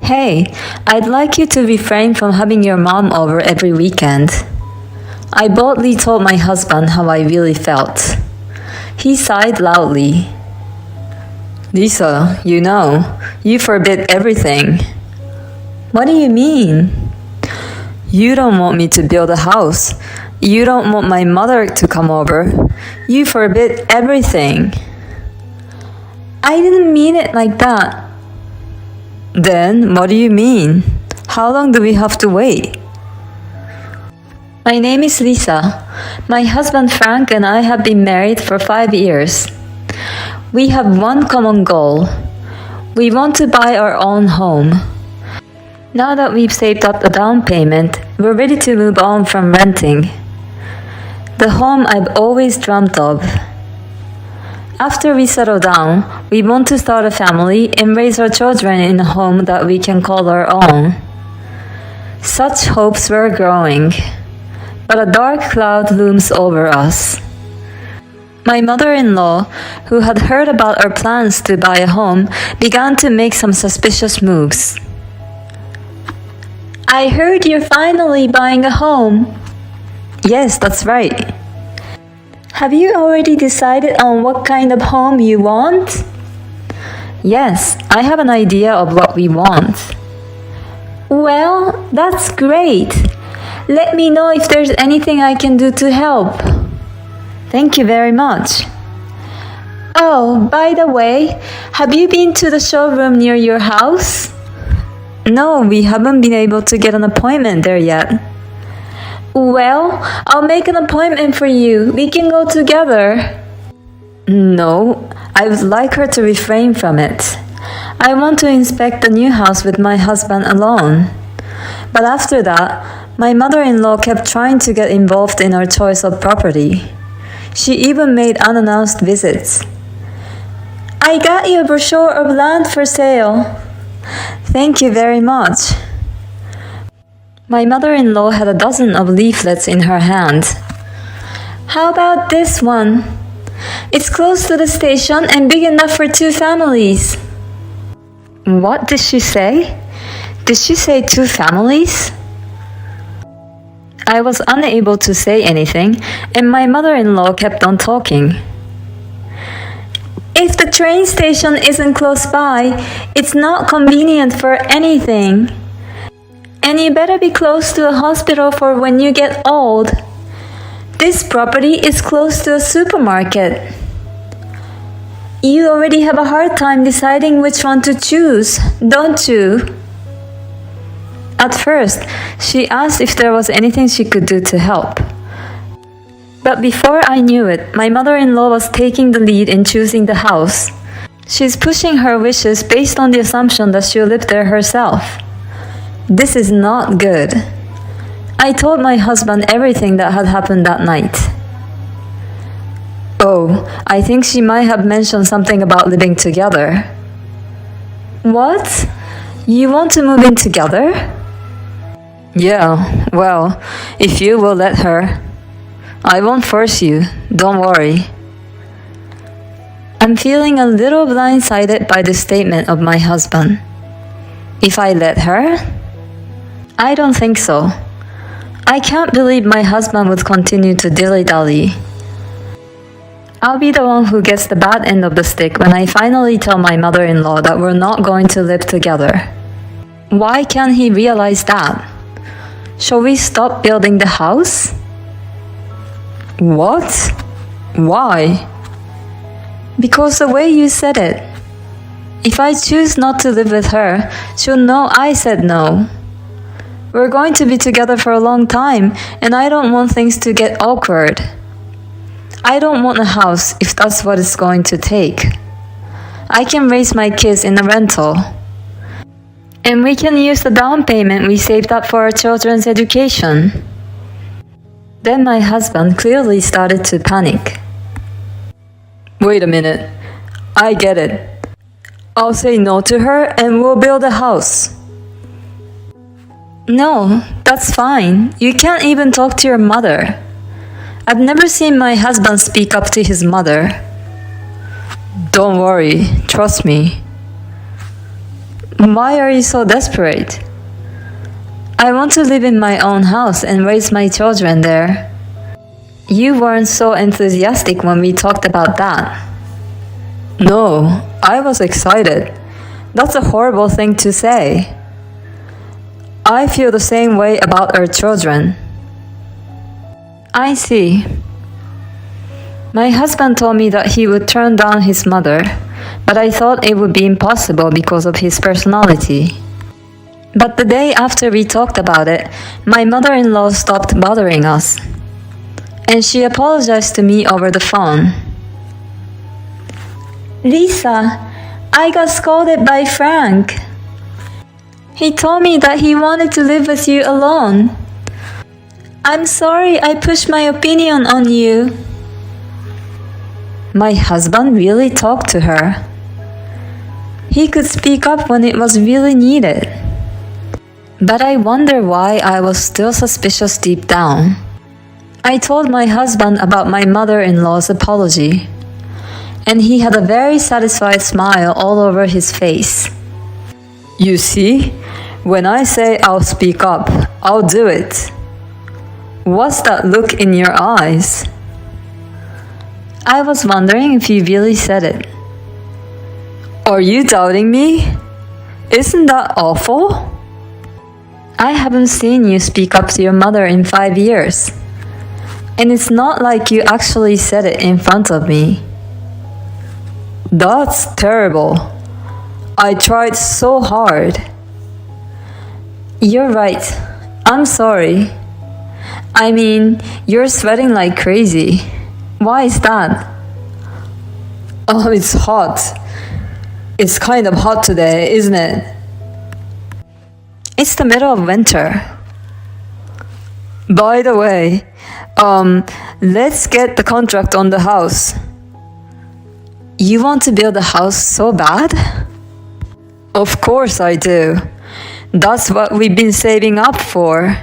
Hey, I'd like you to refrain from having your mom over every weekend. I boldly told my husband how I really felt. He sighed loudly. Lisa, you forbid everything. What do you mean? You don't want me to build a house. You don't want my mother to come over. You forbid everything. I didn't mean it like that. Then, what do you mean? How long do we have to wait? My name is Lisa. My husband Frank and I have been married for 5 years. We have one common goal. We want to buy our own home. Now that we've saved up a down payment, we're ready to move on from renting. The home I've always dreamt of. After we settle down, we want to start a family and raise our children in a home that we can call our own. Such hopes were growing, but a dark cloud looms over us. My mother-in-law, who had heard about our plans to buy a home, began to make some suspicious moves. I heard you're finally buying a home. Yes, that's right. Have you already decided on what kind of home you want? Yes, I have an idea of what we want. Well, that's great. Let me know if there's anything I can do to help. Thank you very much. Oh, by the way, have you been to the showroom near your house? No, we haven't been able to get an appointment there yet. Well, I'll make an appointment for you. We can go together. No, I would like her to refrain from it. I want to inspect the new house with my husband alone. But after that, my mother-in-law kept trying to get involved in our choice of property. She even made unannounced visits. I got you a brochure of land for sale. Thank you very much. My mother-in-law had a dozen of leaflets in her hand. How about this one? It's close to the station and big enough for 2 families. What did she say? Did she say 2 families? I was unable to say anything, and my mother-in-law kept on talking. If the train station isn't close by, it's not convenient for anything. And you better be close to a hospital for when you get old. This property is close to a supermarket. You already have a hard time deciding which one to choose, don't you? At first, she asked if there was anything she could do to help. But before I knew it, my mother-in-law was taking the lead in choosing the house. She's pushing her wishes based on the assumption that she'll live there herself. This is not good. I told my husband everything that had happened that night. Oh, I think she might have mentioned something about living together. What? You want to move in together? Yeah, well, if you will let her. I won't force you, don't worry. I'm feeling a little blindsided by the statement of my husband. If I let her? I don't think so. I can't believe my husband would continue to dilly-dally. I'll be the one who gets the bad end of the stick when I finally tell my mother-in-law that we're not going to live together. Why can't he realize that? Shall we stop building the house? What? Why? Because the way you said it. If I choose not to live with her, she'll know I said no. We're going to be together for a long time, and I don't want things to get awkward. I don't want a house if that's what it's going to take. I can raise my kids in a rental. And we can use the down payment we saved up for our children's education. Then my husband clearly started to panic. Wait a minute. I get it. I'll say no to her and we'll build a house. No, that's fine. You can't even talk to your mother. I've never seen my husband speak up to his mother. Don't worry, trust me. Why are you so desperate? I want to live in my own house and raise my children there. You weren't so enthusiastic when we talked about that. No, I was excited. That's a horrible thing to say. I feel the same way about our children. I see. My husband told me that he would turn down his mother, but I thought it would be impossible because of his personality. But the day after we talked about it, my mother-in-law stopped bothering us. And she apologized to me over the phone. Lisa, I got scolded by Frank. He told me that he wanted to live with you alone. I'm sorry I pushed my opinion on you. My husband really talked to her. He could speak up when it was really needed. But I wonder why I was still suspicious deep down. I told my husband about my mother-in-law's apology, and he had a very satisfied smile all over his face. You see, when I say I'll speak up, I'll do it. What's that look in your eyes? I was wondering if you really said it. Are you doubting me? Isn't that awful? I haven't seen you speak up to your mother in 5 years. And it's not like you actually said it in front of me. That's terrible. I tried so hard. You're right. I'm sorry. I mean, you're sweating like crazy. Why is that? Oh, it's hot. It's kind of hot today, isn't it? It's the middle of winter. By the way, let's get the contract on the house. You want to build a house so bad? Of course I do. That's what we've been saving up for.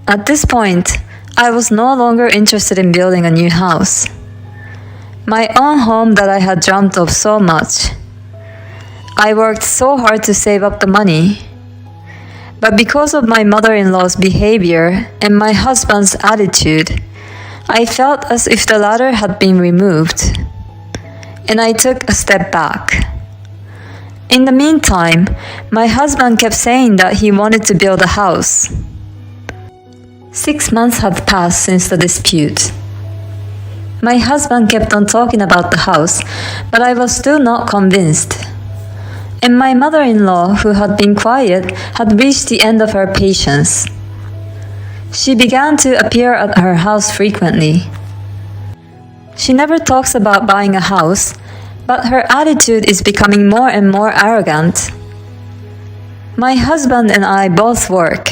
At this point, I was no longer interested in building a new house. My own home that I had dreamt of so much. I worked so hard to save up the money. But because of my mother-in-law's behavior and my husband's attitude, I felt as if the ladder had been removed. And I took a step back. In the meantime, my husband kept saying that he wanted to build a house. 6 months had passed since the dispute. My husband kept on talking about the house, but I was still not convinced. And my mother-in-law, who had been quiet, had reached the end of her patience. She began to appear at her house frequently. She never talks about buying a house, but her attitude is becoming more and more arrogant. My husband and I both work,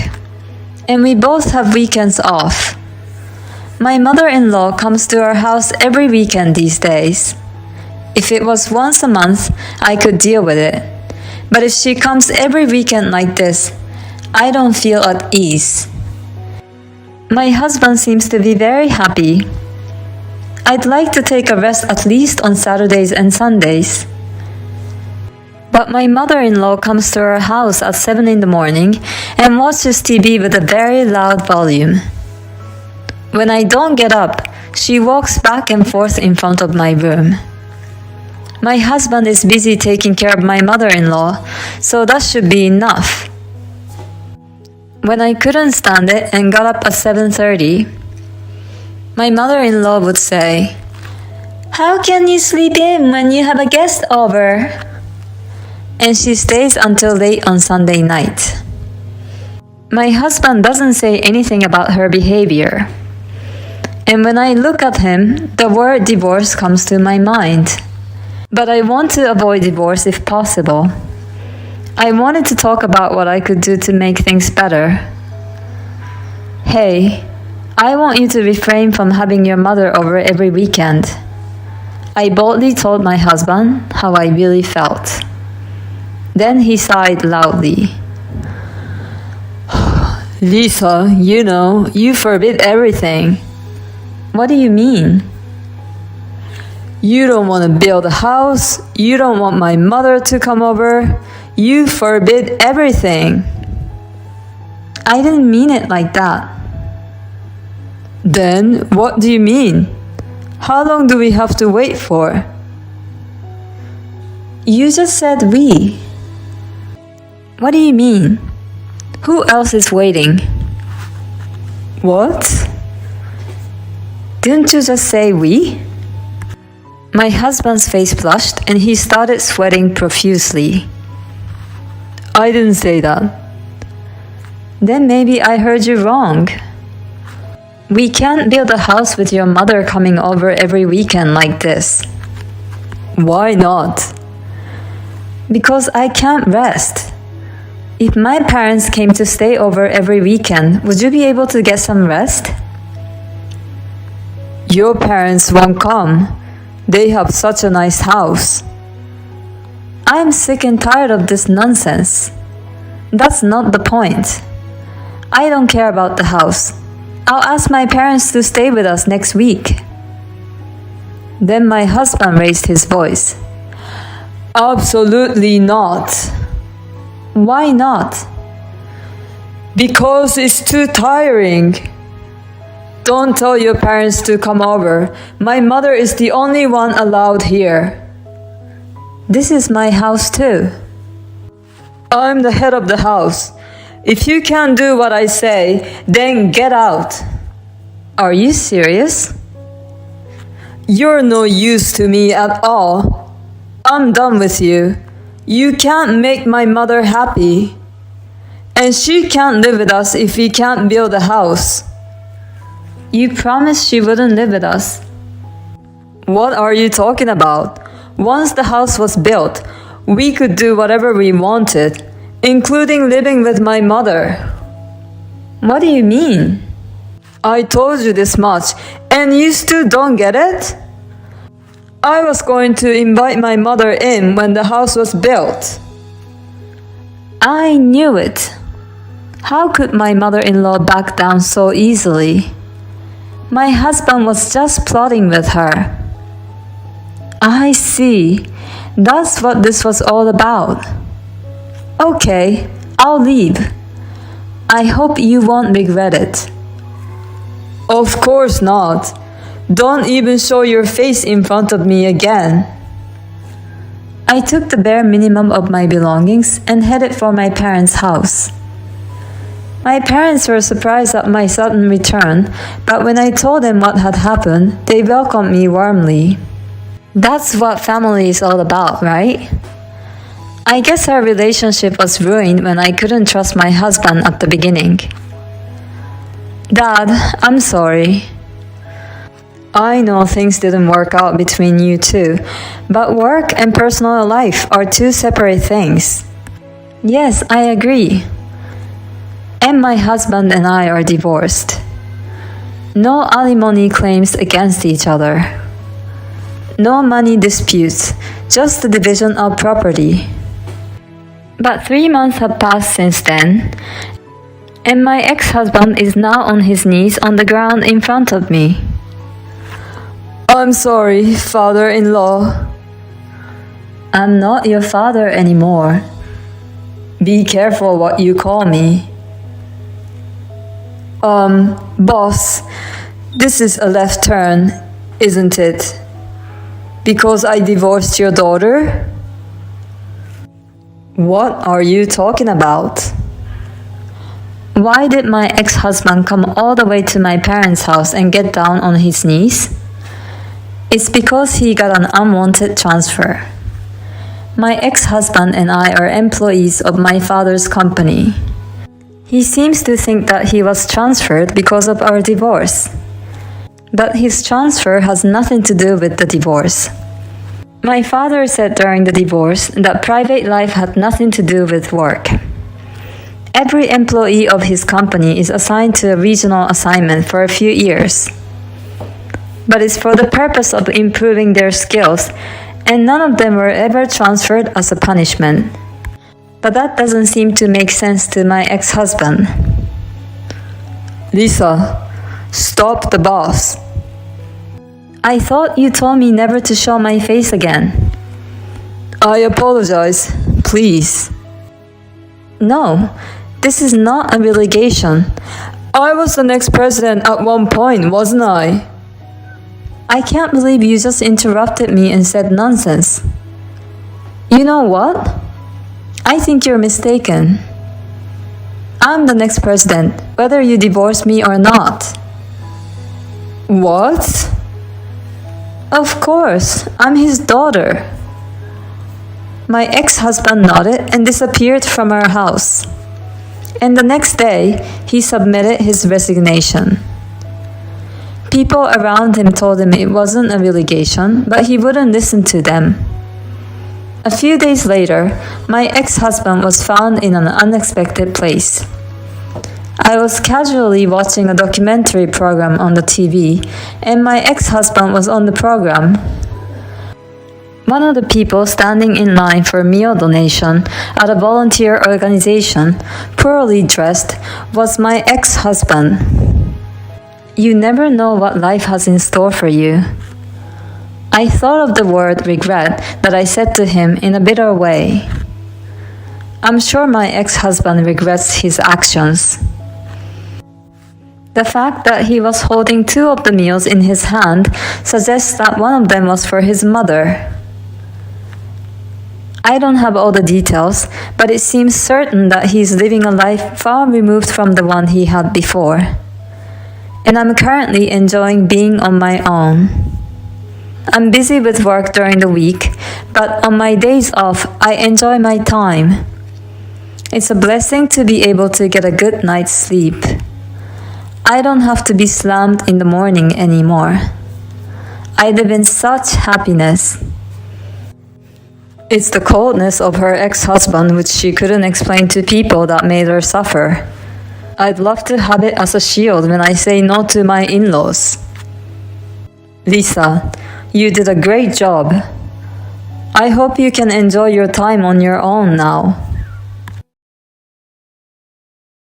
and we both have weekends off. My mother-in-law comes to our house every weekend these days. If it was once a month, I could deal with it. But if she comes every weekend like this, I don't feel at ease. My husband seems to be very happy. I'd like to take a rest at least on Saturdays and Sundays. But my mother-in-law comes to our house at 7 in the morning and watches TV with a very loud volume. When I don't get up, she walks back and forth in front of my room. My husband is busy taking care of my mother-in-law, so that should be enough. When I couldn't stand it and got up at 7:30, my mother-in-law would say, "How can you sleep in when you have a guest over?" And she stays until late on Sunday night. My husband doesn't say anything about her behavior. And when I look at him, the word divorce comes to my mind. But I want to avoid divorce if possible. I wanted to talk about what I could do to make things better. Hey, I want you to refrain from having your mother over every weekend. I boldly told my husband how I really felt. Then he sighed loudly. Lisa, you forbid everything. What do you mean? You don't want to build a house. You don't want my mother to come over. You forbid everything. I didn't mean it like that. Then what do you mean? How long do we have to wait for? You just said we. What do you mean? Who else is waiting? What? Didn't you just say we? My husband's face flushed and he started sweating profusely. I didn't say that. Then maybe I heard you wrong. We can't build a house with your mother coming over every weekend like this. Why not? Because I can't rest. If my parents came to stay over every weekend, would you be able to get some rest? Your parents won't come. They have such a nice house. I'm sick and tired of this nonsense. That's not the point. I don't care about the house. I'll ask my parents to stay with us next week. Then my husband raised his voice. Absolutely not. Why not? Because it's too tiring. Don't tell your parents to come over. My mother is the only one allowed here. This is my house too. I'm the head of the house. If you can't do what I say, then get out. Are you serious? You're no use to me at all. I'm done with you. You can't make my mother happy. And she can't live with us if we can't build a house. You promised she wouldn't live with us. What are you talking about? Once the house was built, we could do whatever we wanted, including living with my mother. What do you mean? I told you this much, and you still don't get it? I was going to invite my mother in when the house was built. I knew it. How could my mother-in-law back down so easily? My husband was just plotting with her. I see. That's what this was all about. Okay, I'll leave. I hope you won't regret it. Of course not. Don't even show your face in front of me again. I took the bare minimum of my belongings and headed for my parents' house. My parents were surprised at my sudden return, but when I told them what had happened, they welcomed me warmly. That's what family is all about, right? I guess our relationship was ruined when I couldn't trust my husband at the beginning. Dad, I'm sorry. I know things didn't work out between you two, but work and personal life are two separate things. Yes, I agree. And my husband and I are divorced. No alimony claims against each other. No money disputes, just the division of property. But 3 months have passed since then, and my ex-husband is now on his knees on the ground in front of me. I'm sorry, father-in-law. I'm not your father anymore. Be careful what you call me. Boss, this is a left turn, isn't it? Because I divorced your daughter? What are you talking about? Why did my ex-husband come all the way to my parents' house and get down on his knees? It's because he got an unwanted transfer. My ex-husband and I are employees of my father's company. He seems to think that he was transferred because of our divorce. But his transfer has nothing to do with the divorce. My father said during the divorce that private life had nothing to do with work. Every employee of his company is assigned to a regional assignment for a few years. But it's for the purpose of improving their skills, and none of them were ever transferred as a punishment. But that doesn't seem to make sense to my ex-husband. Lisa, stop the boss. I thought you told me never to show my face again. I apologize. Please. No, this is not a relegation. I was the next president at one point, wasn't I? I can't believe you just interrupted me and said nonsense. You know what? I think you're mistaken. I'm the next president, whether you divorce me or not. What? Of course, I'm his daughter. My ex-husband nodded and disappeared from our house. And the next day, he submitted his resignation. People around him told him it wasn't a relegation, but he wouldn't listen to them. A few days later, my ex-husband was found in an unexpected place. I was casually watching a documentary program on the TV, and my ex-husband was on the program. One of the people standing in line for meal donation at a volunteer organization, poorly dressed, was my ex-husband. You never know what life has in store for you. I thought of the word regret that I said to him in a bitter way. I'm sure my ex-husband regrets his actions. The fact that he was holding two of the meals in his hand suggests that one of them was for his mother. I don't have all the details, but it seems certain that he's living a life far removed from the one he had before. And I'm currently enjoying being on my own. I'm busy with work during the week, but on my days off, I enjoy my time. It's a blessing to be able to get a good night's sleep. I don't have to be slammed in the morning anymore. I live in such happiness. It's the coldness of her ex-husband which she couldn't explain to people that made her suffer. I'd love to have it as a shield when I say no to my in-laws. Lisa, you did a great job. I hope you can enjoy your time on your own now.